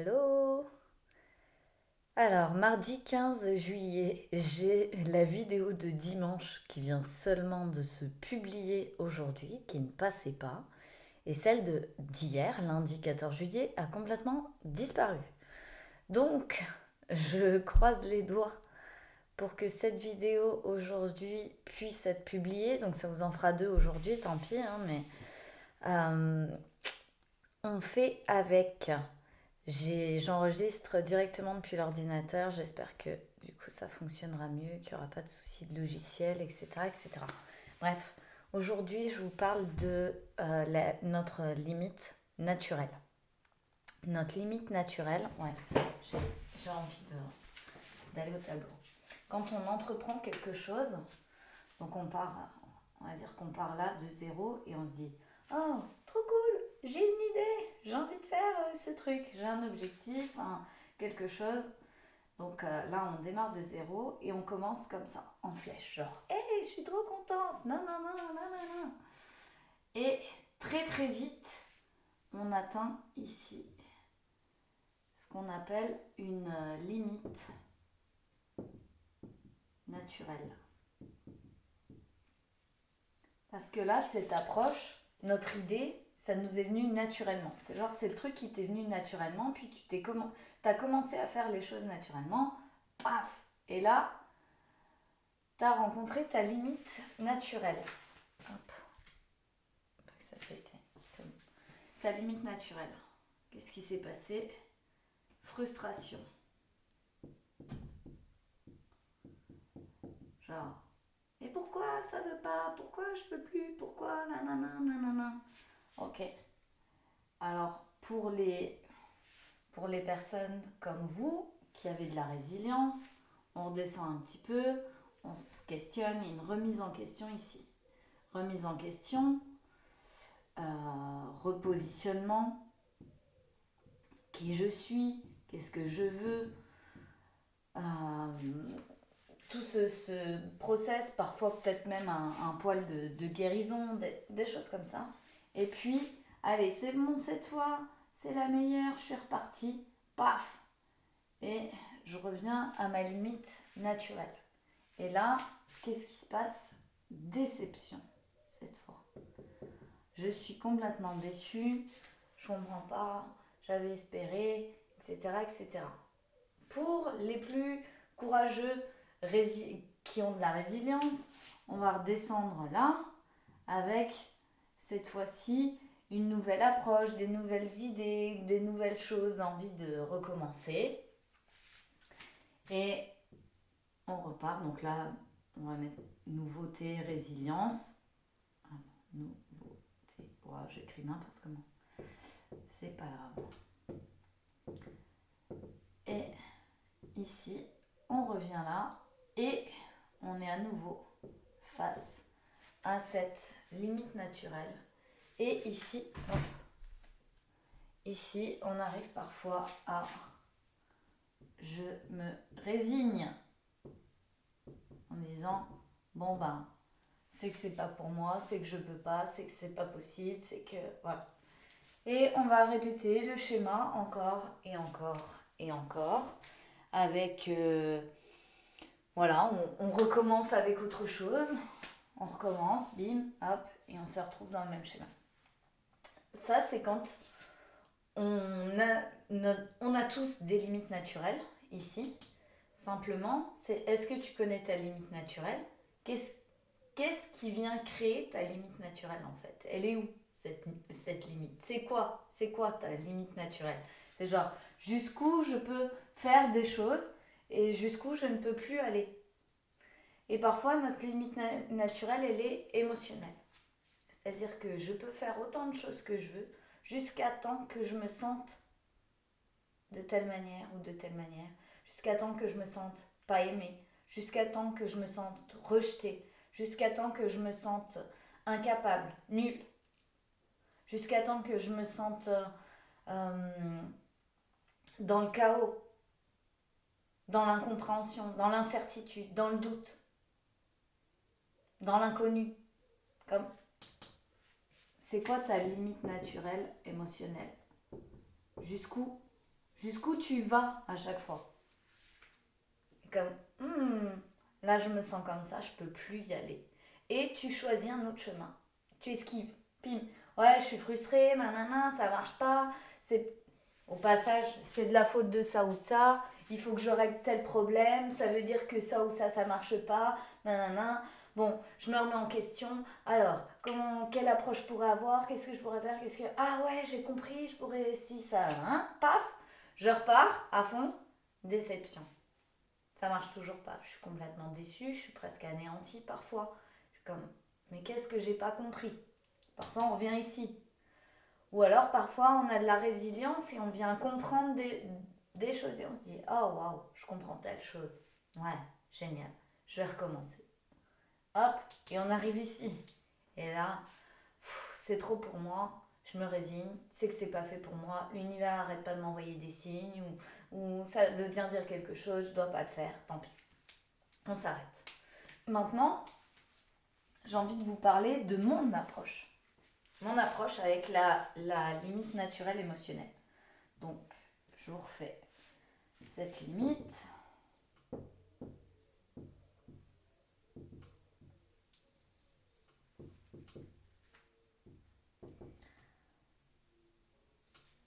Hello! Alors, mardi 15 juillet, j'ai la vidéo de dimanche qui vient seulement de se publier aujourd'hui, qui ne passait pas, et celle d'hier, lundi 14 juillet, a complètement disparu. Donc, je croise les doigts pour que cette vidéo aujourd'hui puisse être publiée. Donc, ça vous en fera deux aujourd'hui, tant pis, hein, mais euh, on fait avec. J'enregistre directement depuis l'ordinateur. J'espère que du coup ça fonctionnera mieux, qu'il n'y aura pas de soucis de logiciel, etc., etc. Bref, aujourd'hui je vous parle de notre limite naturelle. Notre limite naturelle, ouais, j'ai envie d'aller au tableau. Quand on entreprend quelque chose, donc on va dire qu'on part là de zéro et on se dit oh, trop cool, j'ai une idée, j'ai envie de faire ce truc, j'ai un objectif, quelque chose. Donc là, on démarre de zéro et on commence comme ça, en flèche, genre hey, je suis trop contente, non, non, non, non, non, non. Et très très vite, on atteint ici ce qu'on appelle une limite naturelle. Parce que là, cette approche, notre idée, ça nous est venu naturellement. C'est genre, c'est le truc qui t'est venu naturellement, puis t'as commencé à faire les choses naturellement, paf. Et là, t'as rencontré ta limite naturelle. Hop, ça c'était, c'est bon. Ta limite naturelle. Qu'est-ce qui s'est passé? Frustration. Genre, et pourquoi ça veut pas? Pourquoi je peux plus? Pourquoi? Nanana, nanana. Ok. Alors, pour les personnes comme vous qui avez de la résilience, on redescend un petit peu, on se questionne, il y a une remise en question ici. Remise en question, repositionnement, qui je suis, qu'est-ce que je veux, tout ce process, parfois peut-être même un poil de guérison, des choses comme ça. Et puis, allez, c'est bon cette fois, c'est la meilleure, je suis repartie, paf, et je reviens à ma limite naturelle. Et là, qu'est-ce qui se passe? Déception, cette fois. Je suis complètement déçue, je comprends pas, j'avais espéré, etc., etc. Pour les plus courageux qui ont de la résilience, on va redescendre là avec cette fois-ci une nouvelle approche, des nouvelles idées, des nouvelles choses, envie de recommencer. Et on repart. Donc là, on va mettre nouveauté, résilience. Attends, nouveauté. Oh, j'écris n'importe comment. C'est pas grave. Et ici, on revient là et on est à nouveau face à cette limite naturelle. Et ici, on arrive parfois à je me résigne en me disant bon ben c'est que c'est pas pour moi, c'est que je peux pas, c'est que c'est pas possible, c'est que voilà. Et on va répéter le schéma encore et encore et encore avec voilà, on recommence avec autre chose, on recommence, bim, hop, et on se retrouve dans le même schéma. Ça, c'est quand on a tous des limites naturelles ici. Simplement, c'est est-ce que tu connais ta limite naturelle? Qu'est-ce qui vient créer ta limite naturelle en fait? Elle est où cette limite? C'est quoi ta limite naturelle? C'est genre jusqu'où je peux faire des choses et jusqu'où je ne peux plus aller. Et parfois notre limite naturelle elle est émotionnelle. C'est-à-dire que je peux faire autant de choses que je veux jusqu'à temps que je me sente de telle manière ou de telle manière, jusqu'à temps que je me sente pas aimée, jusqu'à temps que je me sente rejetée, jusqu'à temps que je me sente incapable, nulle, jusqu'à temps que je me sente dans le chaos, dans l'incompréhension, dans l'incertitude, dans le doute, dans l'inconnu. Comme c'est quoi ta limite naturelle émotionnelle? Jusqu'où Jusqu'où tu vas à chaque fois. Comme, là je me sens comme ça, je peux plus y aller. Et tu choisis un autre chemin. Tu esquives. Pim. Ouais, je suis frustrée, nanana, ça marche pas. C'est au passage, c'est de la faute de ça ou de ça. Il faut que je règle tel problème. Ça veut dire que ça ou ça marche pas. Nanana. Bon, je me remets en question. Alors, quelle approche je pourrais avoir? Qu'est-ce que je pourrais faire? Ah ouais, j'ai compris, je pourrais si ça, hein? Paf, je repars à fond. Déception. Ça marche toujours pas. Je suis complètement déçue, je suis presque anéantie parfois. Je suis comme, mais qu'est-ce que j'ai pas compris? Parfois on revient ici. Ou alors parfois on a de la résilience et on vient comprendre des choses et on se dit, oh waouh, je comprends telle chose. Ouais, génial, je vais recommencer. Hop, et on arrive ici. Et là, c'est trop pour moi. Je me résigne, c'est que c'est pas fait pour moi. L'univers arrête pas de m'envoyer des signes ou ça veut bien dire quelque chose, je dois pas le faire, tant pis. On s'arrête. Maintenant, j'ai envie de vous parler de mon approche. Mon approche avec la limite naturelle émotionnelle. Donc, je vous refais cette limite.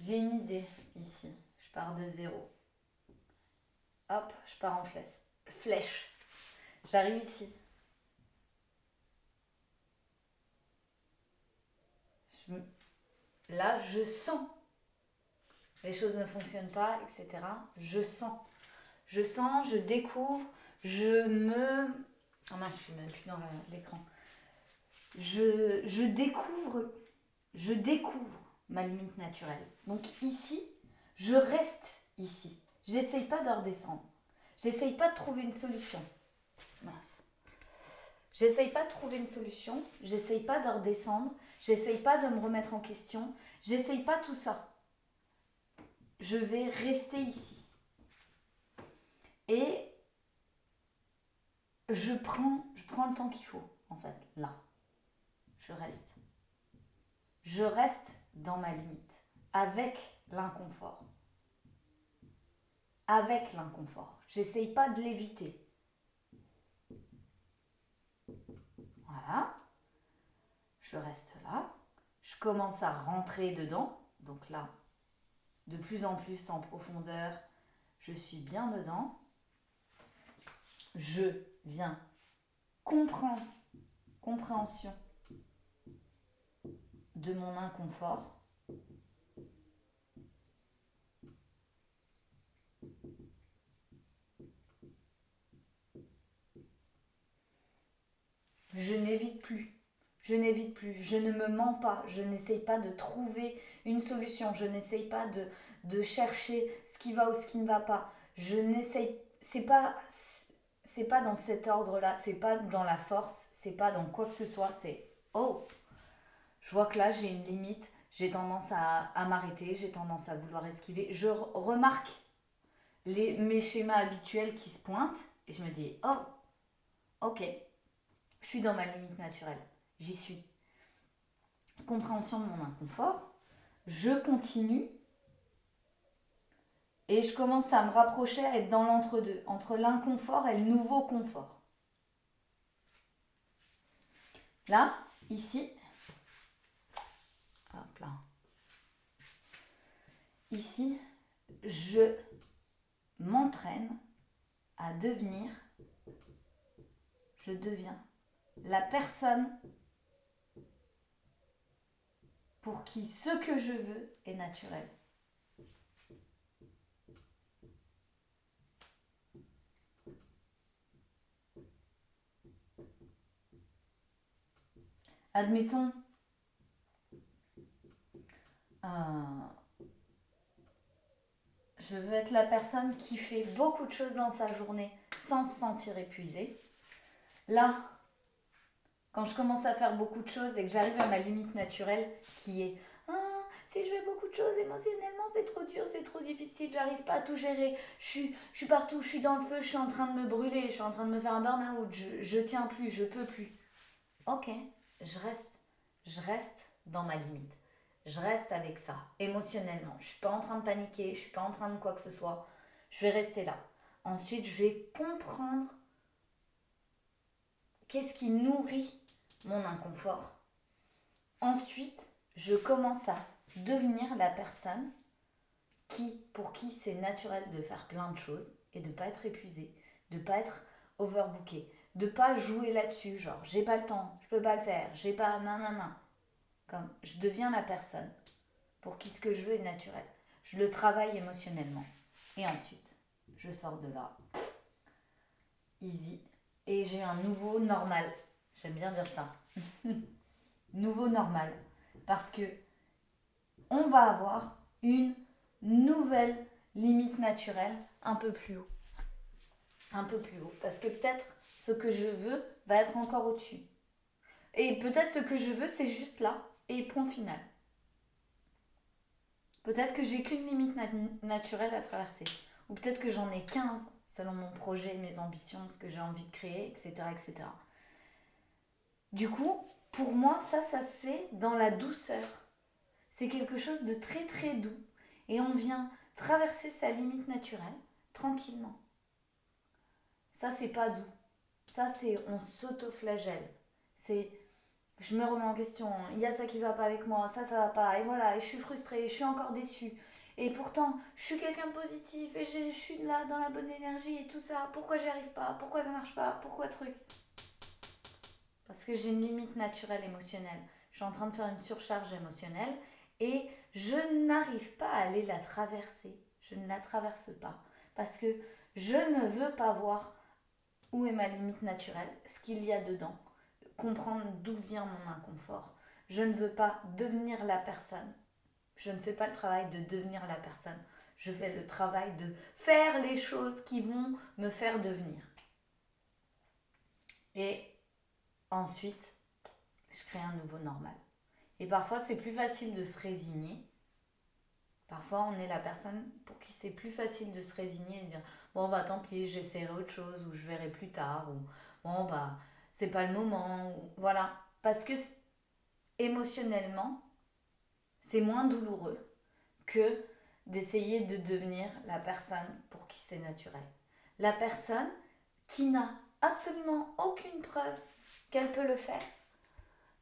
J'ai une idée ici. Je pars de zéro. Hop, je pars en flèche. J'arrive ici. Là, je sens. Les choses ne fonctionnent pas, etc. Je sens. Je sens, je découvre, je me... Ah mince, je suis même plus dans l'écran. Je découvre ma limite naturelle. Donc ici, je reste ici. J'essaye pas de redescendre. J'essaye pas de trouver une solution. Mince. J'essaye pas de trouver une solution. J'essaye pas de redescendre. J'essaye pas de me remettre en question. J'essaye pas tout ça. Je vais rester ici. Et je prends le temps qu'il faut, en fait, là. Je reste. Je reste dans ma limite, avec l'inconfort. Avec l'inconfort. J'essaye pas de l'éviter. Voilà. Je reste là. Je commence à rentrer dedans. Donc là, de plus en plus en profondeur, je suis bien dedans. Je viens compréhension de mon inconfort. Je n'évite plus. Je n'évite plus. Je ne me mens pas. Je n'essaye pas de trouver une solution. Je n'essaye pas de chercher ce qui va ou ce qui ne va pas. Je n'essaye... C'est pas dans cet ordre-là. C'est pas dans la force. C'est pas dans quoi que ce soit. C'est... Oh, je vois que là, j'ai une limite. J'ai tendance à m'arrêter. J'ai tendance à vouloir esquiver. Je remarque mes schémas habituels qui se pointent. Et je me dis, oh, ok. Je suis dans ma limite naturelle. J'y suis. Compréhension de mon inconfort. Je continue. Et je commence à me rapprocher, à être dans l'entre-deux. Entre l'inconfort et le nouveau confort. Là, ici. Hop là. Ici, je m'entraîne à devenir. Je deviens la personne pour qui ce que je veux est naturel. Admettons, je veux être la personne qui fait beaucoup de choses dans sa journée sans se sentir épuisée. Là, quand je commence à faire beaucoup de choses et que j'arrive à ma limite naturelle qui est si je fais beaucoup de choses émotionnellement, c'est trop dur, c'est trop difficile, j'arrive pas à tout gérer, je suis partout, je suis dans le feu, je suis en train de me brûler, je suis en train de me faire un burn-out, je tiens plus, je peux plus. Ok, je reste dans ma limite. Je reste avec ça, émotionnellement. Je ne suis pas en train de paniquer, je ne suis pas en train de quoi que ce soit. Je vais rester là. Ensuite, je vais comprendre qu'est-ce qui nourrit mon inconfort. Ensuite, je commence à devenir la personne pour qui c'est naturel de faire plein de choses et de ne pas être épuisé, de ne pas être overbooké, de ne pas jouer là-dessus, genre j'ai pas le temps, je peux pas le faire, j'ai pas nanana. Comme je deviens la personne pour qui ce que je veux est naturel. Je le travaille émotionnellement. Et ensuite, je sors de là, easy, et j'ai un nouveau normal. J'aime bien dire ça. Nouveau normal. Parce que on va avoir une nouvelle limite naturelle un peu plus haut. Un peu plus haut. Parce que peut-être ce que je veux va être encore au-dessus. Et peut-être ce que je veux, c'est juste là. Et point final. Peut-être que j'ai qu'une limite naturelle à traverser. Ou peut-être que j'en ai 15 selon mon projet, mes ambitions, ce que j'ai envie de créer, etc. etc. Du coup, pour moi, ça se fait dans la douceur. C'est quelque chose de très très doux. Et on vient traverser sa limite naturelle tranquillement. Ça, c'est pas doux. Ça, c'est on s'auto-flagelle. C'est je me remets en question. Il y a ça qui va pas avec moi, ça va pas. Et voilà, et je suis frustrée, je suis encore déçue. Et pourtant, je suis quelqu'un de positif et je suis là dans la bonne énergie et tout ça. Pourquoi j'y arrive pas? Pourquoi ça marche pas? Pourquoi truc? Parce que j'ai une limite naturelle émotionnelle. Je suis en train de faire une surcharge émotionnelle et je n'arrive pas à aller la traverser. Je ne la traverse pas. Parce que je ne veux pas voir où est ma limite naturelle, ce qu'il y a dedans, comprendre d'où vient mon inconfort. Je ne veux pas devenir la personne. Je ne fais pas le travail de devenir la personne. Je fais le travail de faire les choses qui vont me faire devenir. Et ensuite, je crée un nouveau normal. Et parfois, c'est plus facile de se résigner. Parfois, on est la personne pour qui c'est plus facile de se résigner et dire bon, bah tant pis, j'essaierai autre chose ou je verrai plus tard ou bon, bah c'est pas le moment. Ou, voilà. Parce que émotionnellement, c'est moins douloureux que d'essayer de devenir la personne pour qui c'est naturel. La personne qui n'a absolument aucune preuve qu'elle peut le faire.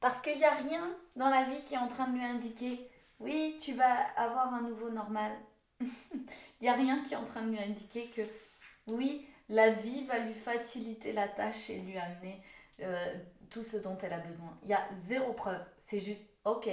Parce qu'il n'y a rien dans la vie qui est en train de lui indiquer oui, tu vas avoir un nouveau normal. Il n'y a rien qui est en train de lui indiquer que oui, la vie va lui faciliter la tâche et lui amener tout ce dont elle a besoin. Il y a zéro preuve. C'est juste, ok,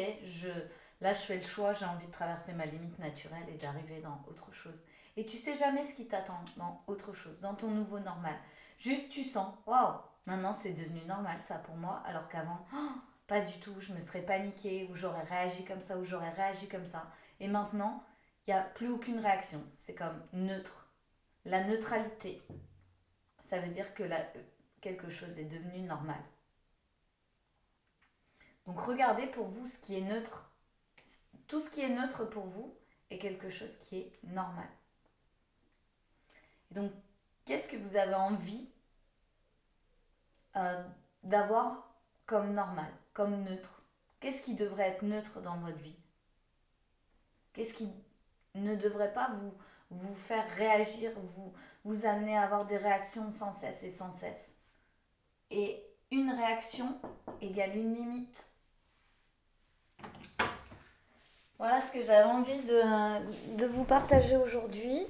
là je fais le choix, j'ai envie de traverser ma limite naturelle et d'arriver dans autre chose. Et tu sais jamais ce qui t'attend dans autre chose, dans ton nouveau normal. Juste tu sens, waouh, maintenant c'est devenu normal ça pour moi, alors qu'avant, oh, pas du tout, je me serais paniquée, ou j'aurais réagi comme ça, ou j'aurais réagi comme ça. Et maintenant, il n'y a plus aucune réaction. C'est comme neutre. La neutralité, ça veut dire que quelque chose est devenu normal. Donc regardez pour vous ce qui est neutre. Tout ce qui est neutre pour vous est quelque chose qui est normal. Et donc, qu'est-ce que vous avez envie d'avoir comme normal, comme neutre? Qu'est-ce qui devrait être neutre dans votre vie? Qu'est-ce qui ne devrait pas vous faire réagir, vous amener à avoir des réactions sans cesse et sans cesse? Et une réaction égale une limite. Voilà ce que j'avais envie de vous partager aujourd'hui.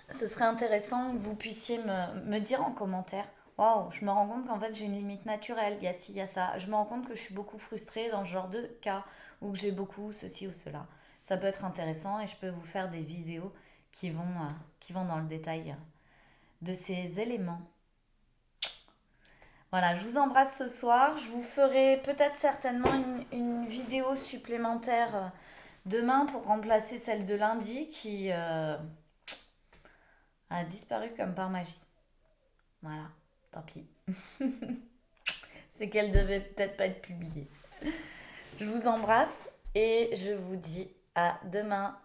Ce serait intéressant que vous puissiez me dire en commentaire. Waouh, je me rends compte qu'en fait j'ai une limite naturelle, il y a ci, il y a ça. Je me rends compte que je suis beaucoup frustrée dans ce genre de cas ou que j'ai beaucoup ceci ou cela. Ça peut être intéressant et je peux vous faire des vidéos qui vont dans le détail de ces éléments. Voilà, je vous embrasse ce soir. Je vous ferai peut-être certainement une vidéo supplémentaire demain pour remplacer celle de lundi qui a disparu comme par magie. Voilà, tant pis. C'est qu'elle devait peut-être pas être publiée. Je vous embrasse et je vous dis à demain.